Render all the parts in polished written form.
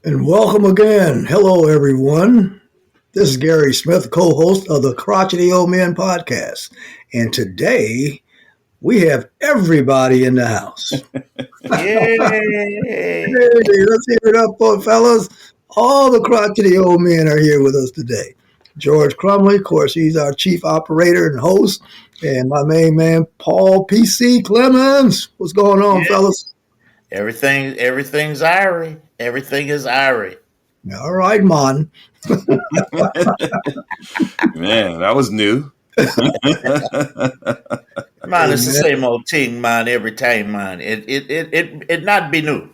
And welcome again. Hello, everyone. This is Gary Smith, co host of the Crotchety Old Men podcast. And today we have everybody in the house. Yay! Hey, let's hear it up, fellas. All the crotchety old men are here with us today. George Crumley, of course, he's our chief operator and host. And my main man, Paul P.C. Clemens. What's going on, Yeah. fellas? Everything's Irie. Everything is Irie. All right, man. Man, that was new. Man, it's the Amen. same old thing, man, every time, man. It not be new.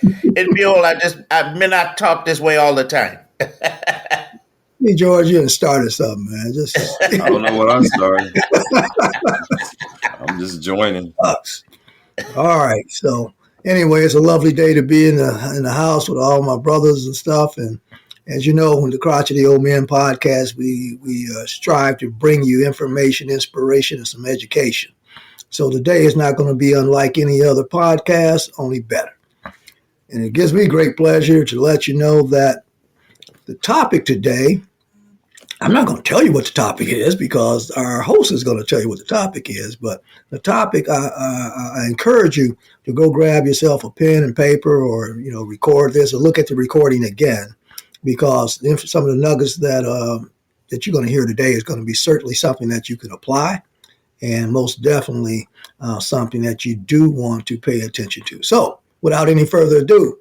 It be old. I may not talk this way all the time. Hey, George, you done started something, man. Just I don't know what I started. I'm just joining. sucks. All right. So anyway, it's a lovely day to be in the house with all my brothers and stuff. And as you know, in the Crotchety Old Men podcast, we strive to bring you information, inspiration, and some education. So today is not going to be unlike any other podcast, only better. And it gives me great pleasure to let you know that the topic today, I'm not going to tell you what the topic is because our host is going to tell you what the topic is. But the topic, I encourage you to go grab yourself a pen and paper, or record this or look at the recording again, because some of the nuggets that you're going to hear today is going to be certainly something that you can apply, and most definitely something that you do want to pay attention to. So, without any further ado,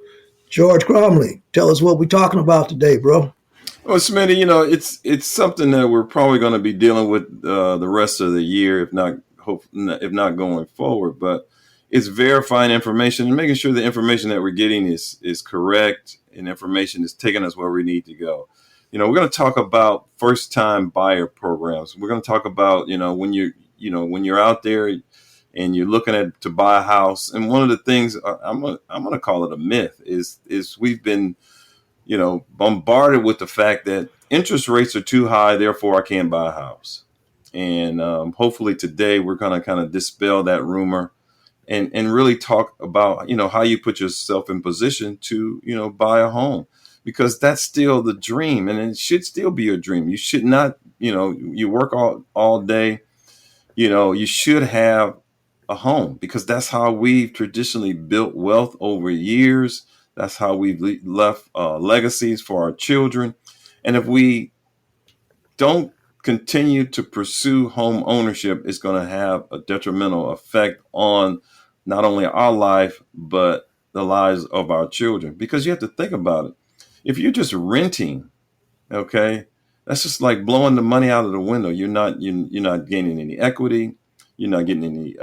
George Cromley, tell us what we're talking about today, bro. Well, Smitty, it's something that we're probably going to be dealing with the rest of the year, if not going forward. But it's verifying information and making sure the information that we're getting is correct and information is taking us where we need to go. We're going to talk about first time buyer programs. We're going to talk about when you're out there and you're looking at to buy a house. And one of the things I'm going to call it a myth is we've been bombarded with the fact that interest rates are too high, therefore I can't buy a house. And hopefully today we're going to kind of dispel that rumor and really talk about, how you put yourself in position to, buy a home, because that's still the dream, and it should still be your dream. You should not, you work all day, you should have a home, because that's how we've traditionally built wealth over years. That's how we've left legacies for our children. And if we don't continue to pursue home ownership, it's going to have a detrimental effect on not only our life, but the lives of our children. Because you have to think about it. If you're just renting, okay, that's just like blowing the money out of the window. You're not gaining any equity. You're not getting any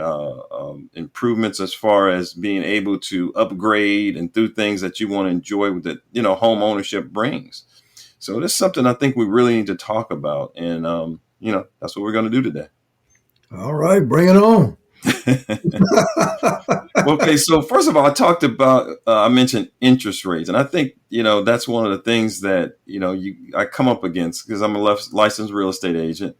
improvements as far as being able to upgrade and do things that you want to enjoy with it. Home ownership brings. So this is something I think we really need to talk about, and that's what we're going to do today. All right, bring it on. Okay, so first of all, I mentioned interest rates, and I think that's one of the things that I come up against, because I'm a licensed real estate agent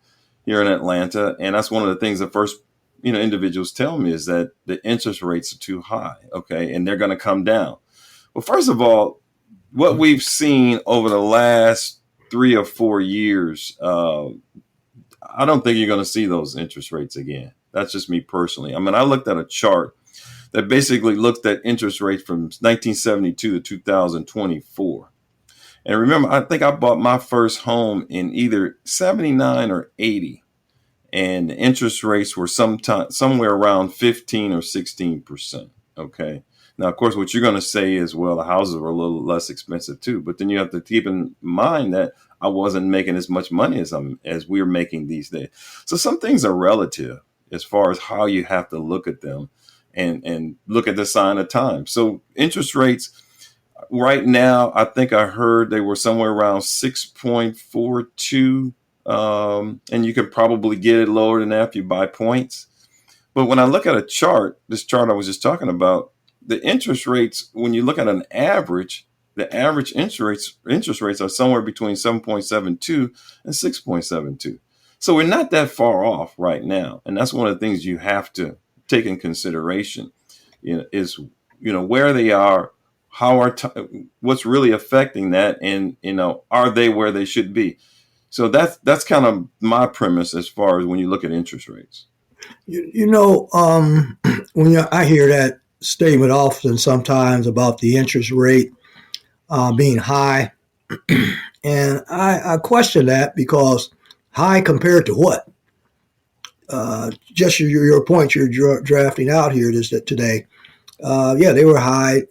here in Atlanta, and that's one of the things that first individuals tell me is that the interest rates are too high, okay, and they're going to come down. Well, first of all, what we've seen over the last 3 or 4 years, I don't think you're going to see those interest rates again. That's just me personally. I mean, I looked at a chart that basically looked at interest rates from 1972 to 2024. And remember, I think I bought my first home in either 79 or 80. And the interest rates were somewhere around 15 or 16%. Okay. Now, of course, what you're going to say is, well, the houses were a little less expensive too. But then you have to keep in mind that I wasn't making as much money as we're making these days. So some things are relative as far as how you have to look at them and look at the sign of time. So interest rates right now, I think I heard they were somewhere around 6.42. And you could probably get it lower than that if you buy points. But when I look at this chart I was just talking about, the interest rates, when you look at an average, the average interest rates are somewhere between 7.72 and 6.72. So we're not that far off right now. And that's one of the things you have to take in consideration, is where they are, what's really affecting that, and are they where they should be? So that's kind of my premise as far as when you look at interest rates. I hear that statement often sometimes about the interest rate being high, and I question that because high compared to what? Just your point you're drafting out here is that today, yeah, they were high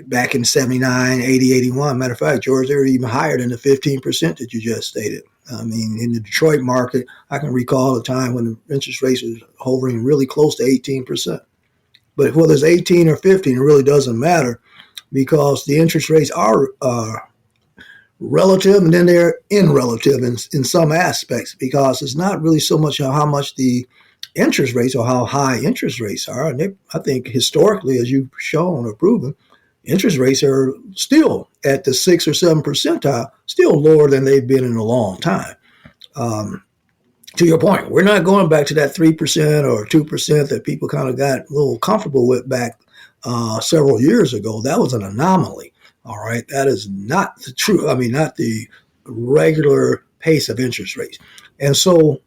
back in 79, 80, 81. Matter of fact, George, they were even higher than the 15% that you just stated. I mean, in the Detroit market, I can recall a time when the interest rates was hovering really close to 18%. But whether it's 18 or 15, it really doesn't matter because the interest rates are relative and then they're in relative in some aspects because it's not really so much how much the interest rates or how high interest rates are. And I think historically, as you've shown or proven, interest rates are still at the 6 or 7 percentile, still lower than they've been in a long time. To your point, we're not going back to that 3% or 2% that people kind of got a little comfortable with back several years ago. That was an anomaly. All right. That is not the true, I mean, not the regular pace of interest rates. And so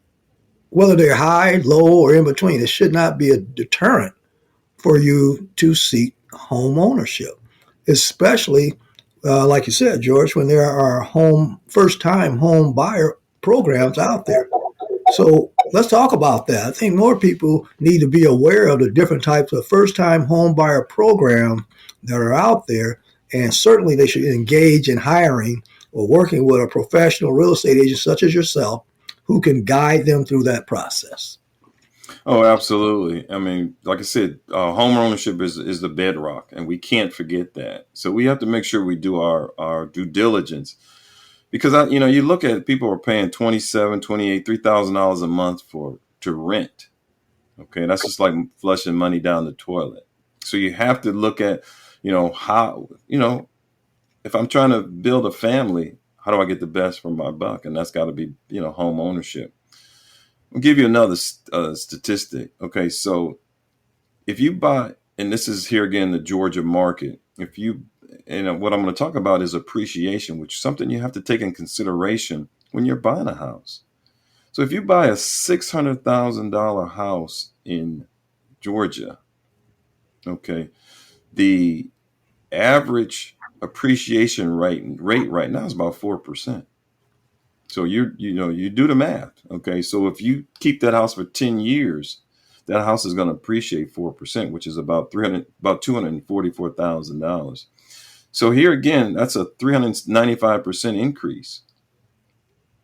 whether they're high, low, or in between, it should not be a deterrent for you to seek home ownership, especially, like you said, George, when there are first-time home buyer programs out there. So let's talk about that. I think more people need to be aware of the different types of first-time home buyer programs that are out there, and certainly they should engage in hiring or working with a professional real estate agent such as yourself who can guide them through that process. Oh, absolutely. I mean, like I said, home ownership is the bedrock, and we can't forget that. So we have to make sure we do our due diligence because you look at people are paying $27, $28, $3,000 a month to rent. Okay, that's just like flushing money down the toilet. So you have to look at how if I'm trying to build a family, how do I get the best for my buck? And that's got to be home ownership. I'll give you another statistic. Okay, so if you buy, and this is here again, the Georgia market, what I'm going to talk about is appreciation, which is something you have to take in consideration when you're buying a house. So if you buy a $600,000 house in Georgia, okay, the average appreciation rate right now is about 4%. So you do the math. Okay. So if you keep that house for 10 years, that house is going to appreciate 4%, which is about $244,000. So here again, that's a 395% increase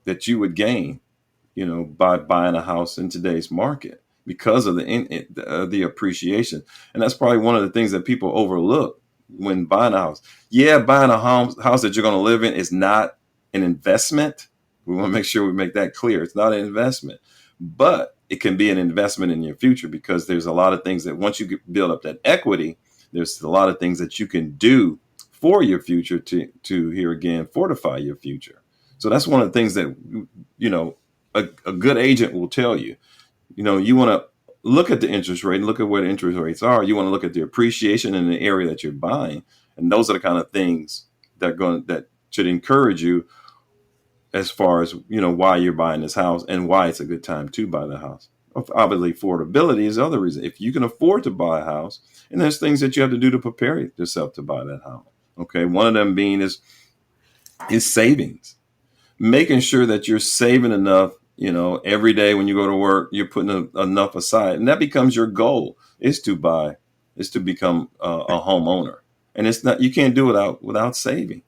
that you would gain, by buying a house in today's market because of the appreciation. And that's probably one of the things that people overlook when buying a house. Yeah, buying a house that you're going to live in is not an investment. We want to make sure we make that clear. It's not an investment, but it can be an investment in your future because there's a lot of things that once you build up that equity, there's a lot of things that you can do for your future to here again, fortify your future. So that's one of the things that, a good agent will tell you. You want to look at the interest rate and look at where the interest rates are. You want to look at the appreciation in the area that you're buying. And those are the kind of things that should encourage you as far as, why you're buying this house and why it's a good time to buy the house. Obviously, affordability is the other reason. If you can afford to buy a house, and there's things that you have to do to prepare yourself to buy that house. Okay. One of them being is savings, making sure that you're saving enough, every day when you go to work, you're putting enough aside. And that becomes your goal is to become a homeowner. And it's not, you can't do it without saving.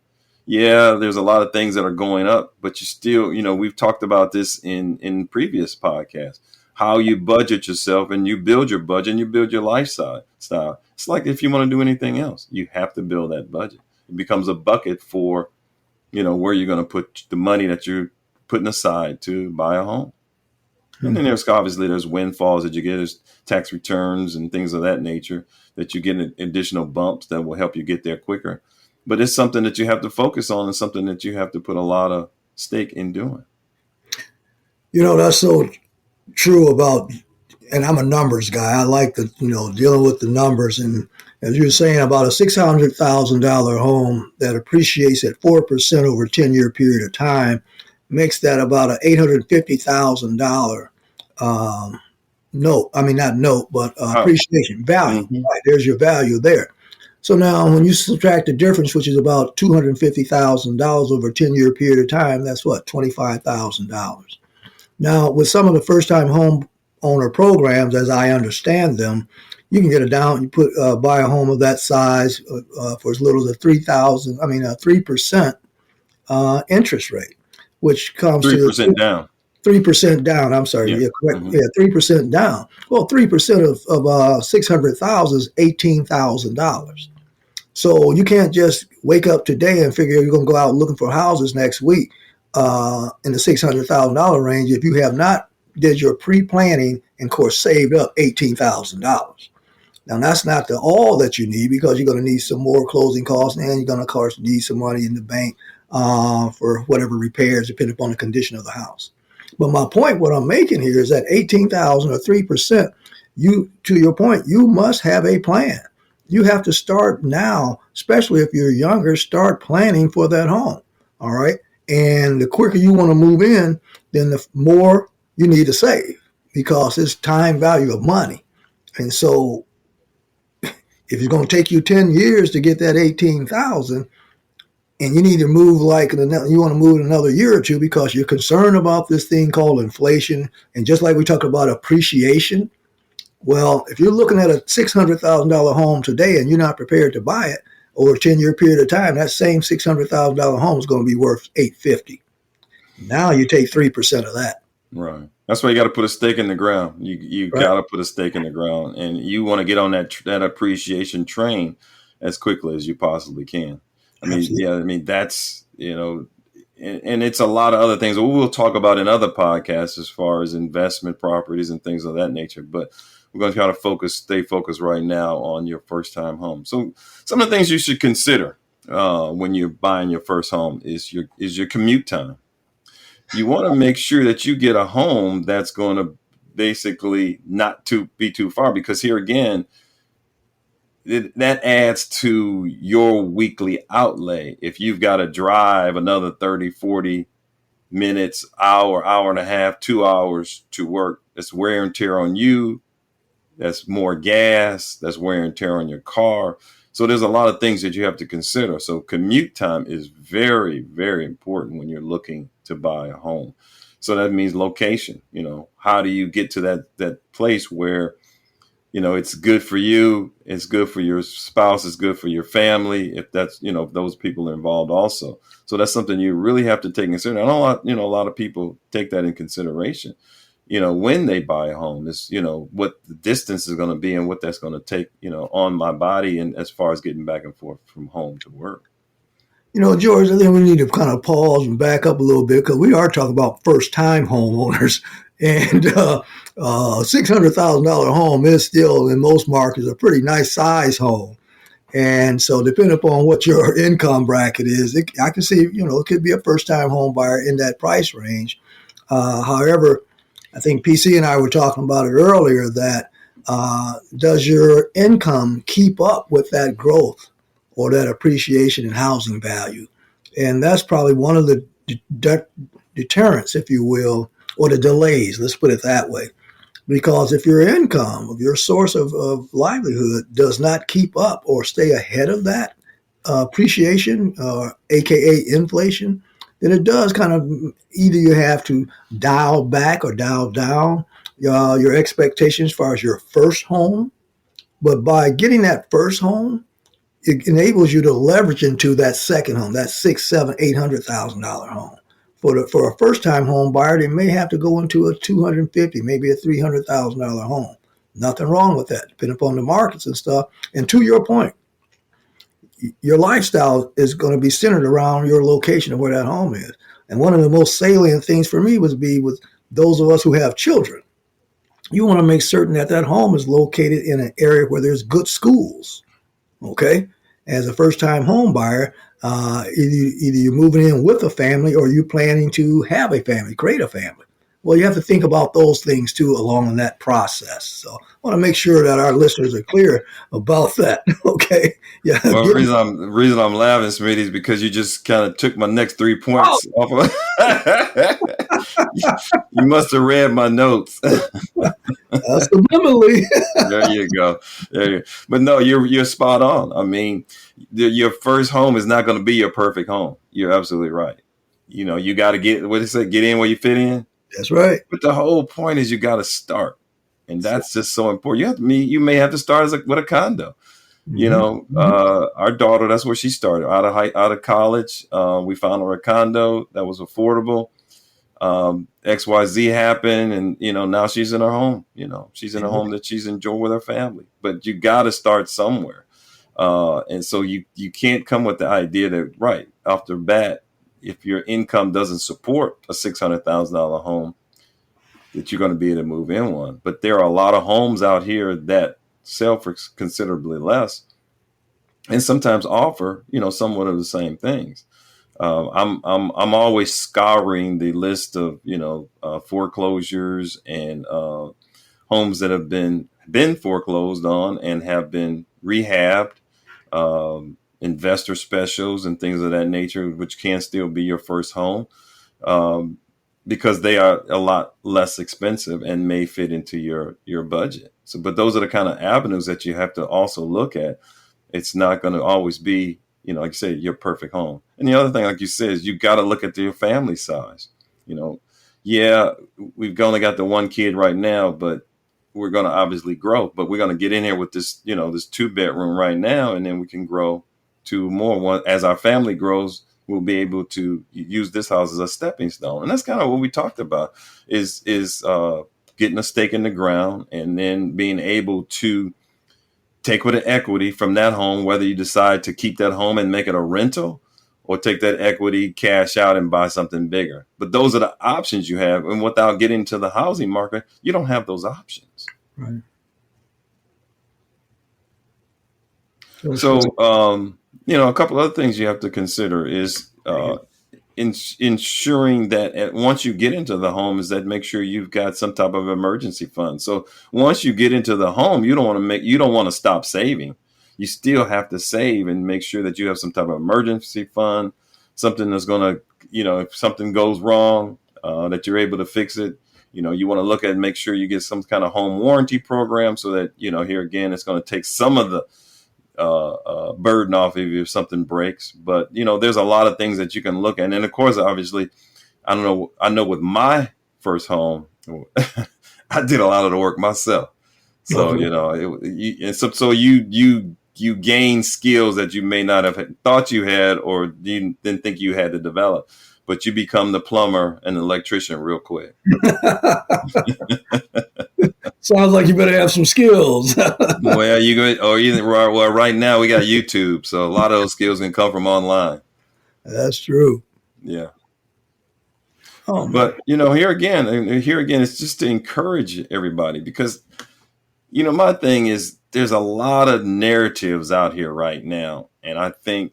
Yeah, there's a lot of things that are going up, but you still, we've talked about this in previous podcasts, how you budget yourself and you build your budget and you build your lifestyle. It's like if you want to do anything else, you have to build that budget. It becomes a bucket for, where you're going to put the money that you're putting aside to buy a home. And then there's windfalls that you get, there's tax returns and things of that nature that you get additional bumps that will help you get there quicker. But it's something that you have to focus on and something that you have to put a lot of stake in doing. That's so true about, and I'm a numbers guy. I like dealing with the numbers. And as you're saying, about a $600,000 home that appreciates at 4% over a 10-year period of time makes that about an $850,000 note. I mean, not note, but Oh, appreciation value. hmm Right, there's your value there. So now, when you subtract the difference, which is about $250,000 over a 10-year period of time, that's what, $25,000. Now, with some of the first-time home owner programs, as I understand them, you can get a down. You buy a home of that size for as little as a 3%, interest rate, which comes to 3% down. 3% down. I'm sorry. Yeah. Yeah, correct. hmm Yeah, 3% down. Well, 3% of 600,000 is $18,000. So you can't just wake up today and figure you're going to go out looking for houses next week in the $600,000 range if you have not did your pre-planning and, of course, saved up $18,000. Now, that's not all that you need, because you're going to need some more closing costs, and you're going to, of course, need some money in the bank for whatever repairs, depending upon the condition of the house. But my point, what I'm making here, is that 18,000 or 3%, to your point, you must have a plan. You have to start now, especially if you're younger, start planning for that home. All right. And the quicker you want to move in, then the more you need to save, because it's time value of money. And so if it's going to take you 10 years to get that 18,000, and you need to move you want to move in another year or two because you're concerned about this thing called inflation. And just like we talked about appreciation, well, if you're looking at a $600,000 home today and you're not prepared to buy it over a 10-year period of time, that same $600,000 home is going to be worth $850. Now you take 3% of that. Right. That's why you got to put a stake in the ground. You Right? got to put a stake in the ground, and you want to get on that appreciation train as quickly as you possibly can. I mean, Absolutely. yeah. I mean, that's and it's a lot of other things that we'll talk about in other podcasts as far as investment properties and things of that nature. But we're going to try to stay focused right now on your first time home. So some of the things you should consider when you're buying your first home is your commute time. You want to make sure that you get a home that's going to basically not to be too far, because here again, that adds to your weekly outlay. If you've got to drive another 30, 40 minutes, hour and a half, 2 hours to work, that's wear and tear on you. That's more gas. That's wear and tear on your car. So there's a lot of things that you have to consider. So commute time is very, very important when you're looking to buy a home. So that means location. How do you get to that place where, it's good for you, it's good for your spouse, it's good for your family, if that's, if those people are involved also. So that's something you really have to take in consideration. I know a lot of people take that in consideration, when they buy a home, is, what the distance is going to be and what that's going to take, on my body, and as far as getting back and forth from home to work. George, I think we need to kind of pause and back up a little bit, because we are talking about first-time homeowners, and $600,000 home is still, in most markets, a pretty nice size home. And so, depending upon what your income bracket is, I can see, it could be a first-time home buyer in that price range. However, I think PC and I were talking about it earlier, that does your income keep up with that growth or that appreciation in housing value? And that's probably one of the deterrents, if you will, or the delays, let's put it that way. Because if your income, your source of livelihood, does not keep up or stay ahead of that appreciation, aka inflation, then it does kind of, either you have to dial back or dial down your expectations as far as your first home. But by getting that first home, it enables you to leverage into that second home, that $600,000, $700,000, $800,000 home. For a first time home buyer, they may have to go into a $250,000, maybe a $300,000 home. Nothing wrong with that, depending upon the markets and stuff. And to your point, your lifestyle is going to be centered around your location of where that home is. And one of the most salient things for me would be with those of us who have children. You want to make certain that that home is located in an area where there's good schools. Okay, as a first-time home buyer, either you're moving in with a family or you're planning to have a family, create a family. Well, you have to think about those things too along in that process. So I want to make sure that our listeners are clear about that. Okay. Yeah. Well, the reason I'm laughing, Smitty, is because you just kind of took my next 3 points off of. You must have read my notes. Subliminally. There you go. There you. But no, you're spot on. I mean, your first home is not going to be your perfect home. You're absolutely right. You got to get what is it? Get in where you fit in. That's right. But the whole point is you got to start, and that's just so important. You may have to start with a condo. Our daughter, that's where she started out of college. We found her a condo that was affordable. XYZ happened, and now she's in her home. She's in a home that she's enjoyed with her family. But you got to start somewhere, and so you can't come with the idea that right off the bat, if your income doesn't support a $600,000 home, that you're going to be able to move in one. But there are a lot of homes out here that sell for considerably less, and sometimes offer somewhat of the same things. I'm always scouring the list of foreclosures and homes that have been foreclosed on and have been rehabbed, investor specials and things of that nature, which can still be your first home, because they are a lot less expensive and may fit into your budget. So, but those are the kind of avenues that you have to also look at. It's not going to always be, like you said, your perfect home. And the other thing, like you said, is you got to look at your family size. Yeah, we've only got the one kid right now, but we're going to obviously grow. But we're going to get in here with this, this 2-bedroom right now, and then we can grow to more. As our family grows, we'll be able to use this house as a stepping stone. And that's kind of what we talked about is getting a stake in the ground and then being able to take with the equity from that home, whether you decide to keep that home and make it a rental or take that equity, cash out and buy something bigger. But those are the options you have. And without getting to the housing market, you don't have those options. Right. So, a couple other things you have to consider is ensuring that once you get into the home, is that make sure you've got some type of emergency fund. So once you get into the home, you don't want to stop saving. You still have to save and make sure that you have some type of emergency fund, something that's going to, if something goes wrong, that you're able to fix it. You want to look at and make sure you get some kind of home warranty program so that, here again, it's going to take some of the burden off of you if something breaks. But there's a lot of things that you can look at, and of course, obviously, I know with my first home, I did a lot of the work myself. So you gain skills that you may not have thought you had or you didn't think you had to develop, but you become the plumber and the electrician real quick. Sounds like you better have some skills. Well, right now we got YouTube, so a lot of those skills can come from online. That's true. Yeah. Oh, but here again, it's just to encourage everybody because, my thing is there's a lot of narratives out here right now, and I think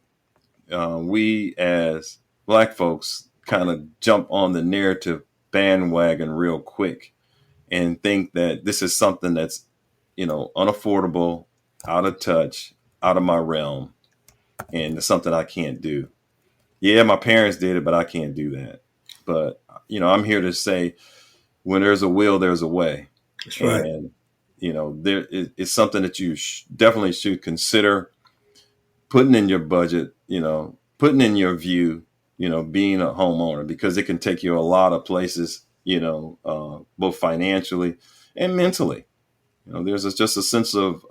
we as Black folks kind of jump on the narrative bandwagon real quick and think that this is something that's, unaffordable, out of touch, out of my realm, and it's something I can't do. Yeah, my parents did it, but I can't do that. But, I'm here to say when there's a will, there's a way. That's right. And, it's something that you definitely should consider putting in your budget, putting in your view, being a homeowner, because it can take you a lot of places, both financially and mentally. There's just a sense of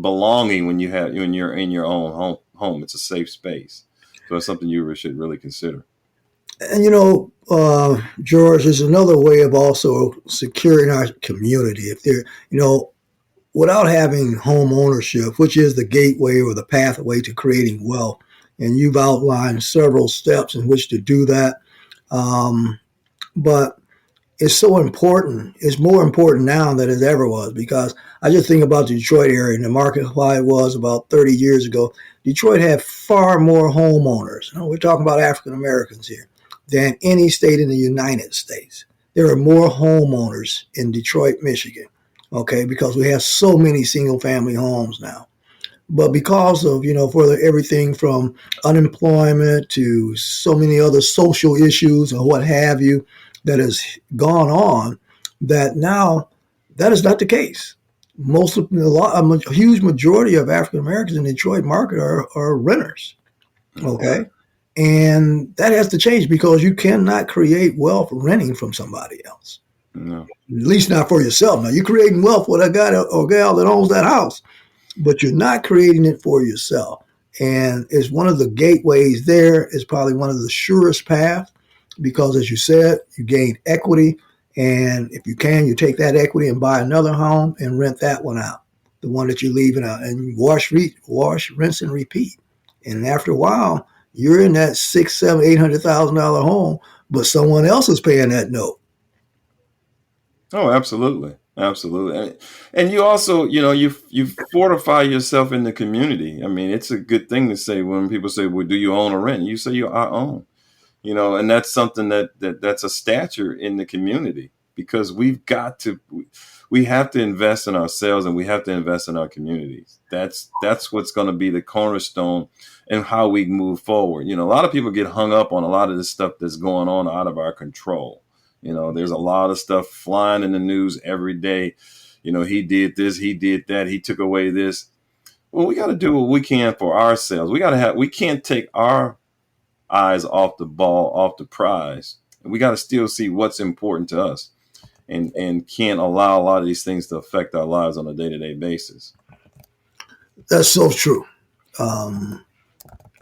belonging when you're in your own home. It's a safe space. So it's something you should really consider. And, George, there's another way of also securing our community. If there, without having home ownership, which is the gateway or the pathway to creating wealth, and you've outlined several steps in which to do that. But it's so important. It's more important now than it ever was, because I just think about the Detroit area and the market why it was about 30 years ago. Detroit had far more homeowners. We're talking about African Americans here than any state in the United States. there are more homeowners in Detroit, Michigan, okay, because we have so many single family homes now. But because of, for everything from unemployment to so many other social issues or what have you that has gone on, that now that is not the case. A huge majority of African Americans in the Detroit market are renters. Okay. And that has to change because you cannot create wealth renting from somebody else. No. At least not for yourself. Now, you're creating wealth with a guy or gal that owns that house, but you're not creating it for yourself. And it's one of the gateways there. Is probably one of the surest paths because, as you said, you gain equity. And if you can, you take that equity and buy another home and rent that one out, the one that you're leaving out, and wash, rinse, and repeat. And after a while, you're in that $600,000, $700,000, $800,000 home, but someone else is paying that note. Oh, absolutely. Absolutely. And you also, you fortify yourself in the community. I mean, it's a good thing to say when people say, well, do you own or rent? You say I own, and that's something that's a stature in the community because we have to invest in ourselves and we have to invest in our communities. That's what's going to be the cornerstone and how we move forward. A lot of people get hung up on a lot of this stuff that's going on out of our control. There's a lot of stuff flying in the news every day. He did this, he did that, he took away this. Well, we got to do what we can for ourselves. We can't take our eyes off the ball, off the prize. We got to still see what's important to us and can't allow a lot of these things to affect our lives on a day-to-day basis. That's so true.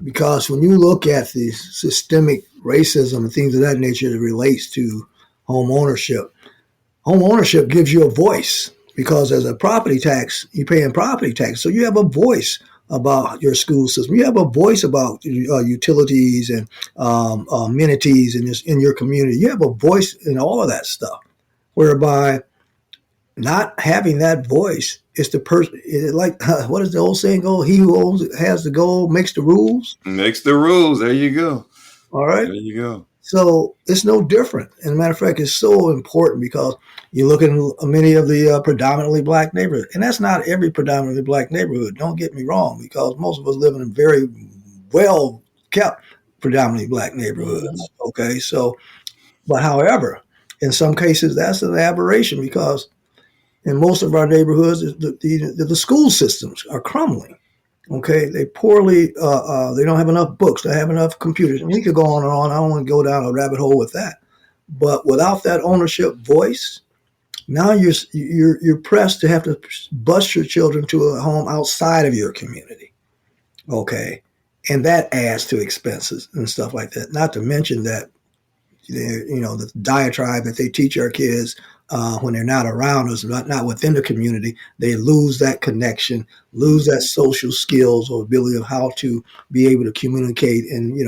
Because when you look at the systemic racism and things of that nature that relates to home ownership gives you a voice because as a property tax, you're paying property tax. So you have a voice about your school system. You have a voice about utilities and amenities in your community. You have a voice in all of that stuff, whereby not having that voice is the person, like, what does the old saying go? He who has the gold makes the rules. Makes the rules. There you go. All right. There you go. So it's no different. And as a matter of fact, it's so important because you look at many of the predominantly black neighborhoods, and that's not every predominantly black neighborhood. Don't get me wrong, because most of us live in very well kept predominantly black neighborhoods. Okay. So, but however, in some cases, that's an aberration because in most of our neighborhoods, the school systems are crumbling. Okay, they poorly. They don't have enough books. They have enough computers. And we could go on and on. I don't want to go down a rabbit hole with that. But without that ownership voice, now you're pressed to have to bus your children to a home outside of your community. Okay, and that adds to expenses and stuff like that. Not to mention that the diatribe that they teach our kids when they're not around us, not within the community, they lose that connection, lose that social skills or ability of how to be able to communicate and,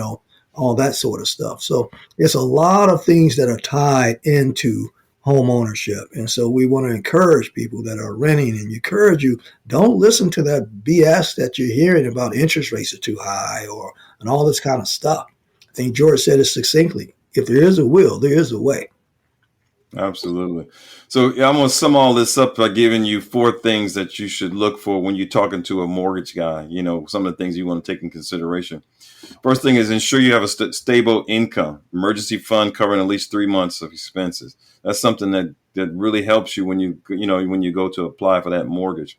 all that sort of stuff. So it's a lot of things that are tied into home ownership. And so we want to encourage people that are renting and encourage you, don't listen to that BS that you're hearing about interest rates are too high and all this kind of stuff. I think George said it succinctly. If there is a will, there is a way. Absolutely. So I'm going to sum all this up by giving you 4 things that you should look for when you're talking to a mortgage guy. Some of the things you want to take in consideration. First thing is ensure you have a stable income, emergency fund covering at least 3 months of expenses. That's something that really helps you when you go to apply for that mortgage.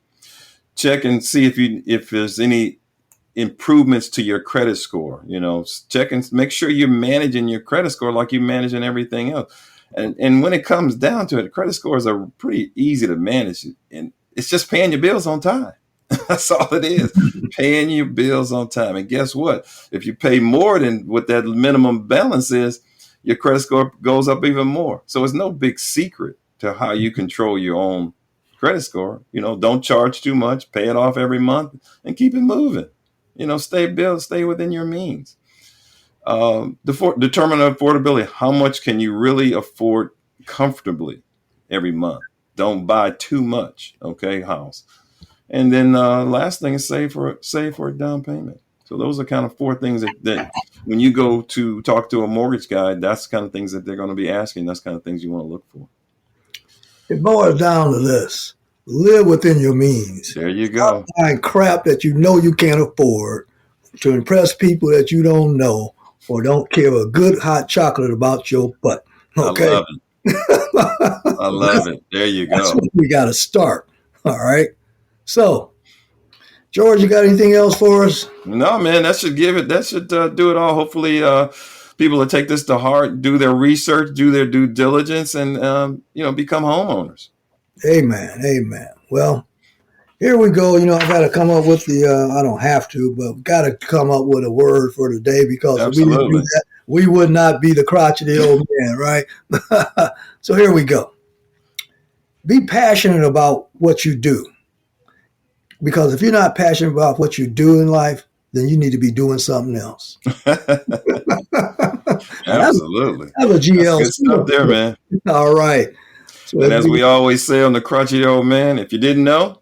Check and see if there's any improvements to your credit score. Check and make sure you're managing your credit score like you're managing everything else. And when it comes down to it, credit scores are pretty easy to manage, and it's just paying your bills on time. That's all it is, paying your bills on time. And guess what? If you pay more than what that minimum balance is, your credit score goes up even more. So it's no big secret to how you control your own credit score. Don't charge too much, pay it off every month, and keep it moving. Stay within your means. Determine affordability. How much can you really afford comfortably every month? Don't buy too much. Okay, house. And then last thing is save for a down payment. So those are kind of 4 things that when you go to talk to a mortgage guy, that's the kind of things that they're going to be asking. That's kind of things you want to look for. It boils down to this: live within your means. There you Stop go. buying crap that you know you can't afford to impress people that you don't know or don't care a good hot chocolate about your butt. I Okay? love it. I love it. There you That's go. where we got to start. All right. So, George, you got anything else for us? No, man, that should do it all. Hopefully, people will take this to heart, do their research, do their due diligence, and become homeowners. Amen. Amen. Well, here we go. I got to come up with I don't have to, but got to come up with a word for today, because if we didn't do Absolutely. that, we would not be the crotchety old man, right? So here we go. Be passionate about what you do. Because if you're not passionate about what you do in life, then you need to be doing something else. Absolutely. That's a That's GL. good stuff there, man. All right. So And as we always say on the Crotchety Old Man, if you didn't know,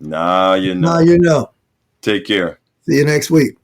now you now know. you know. Take care. See you next week.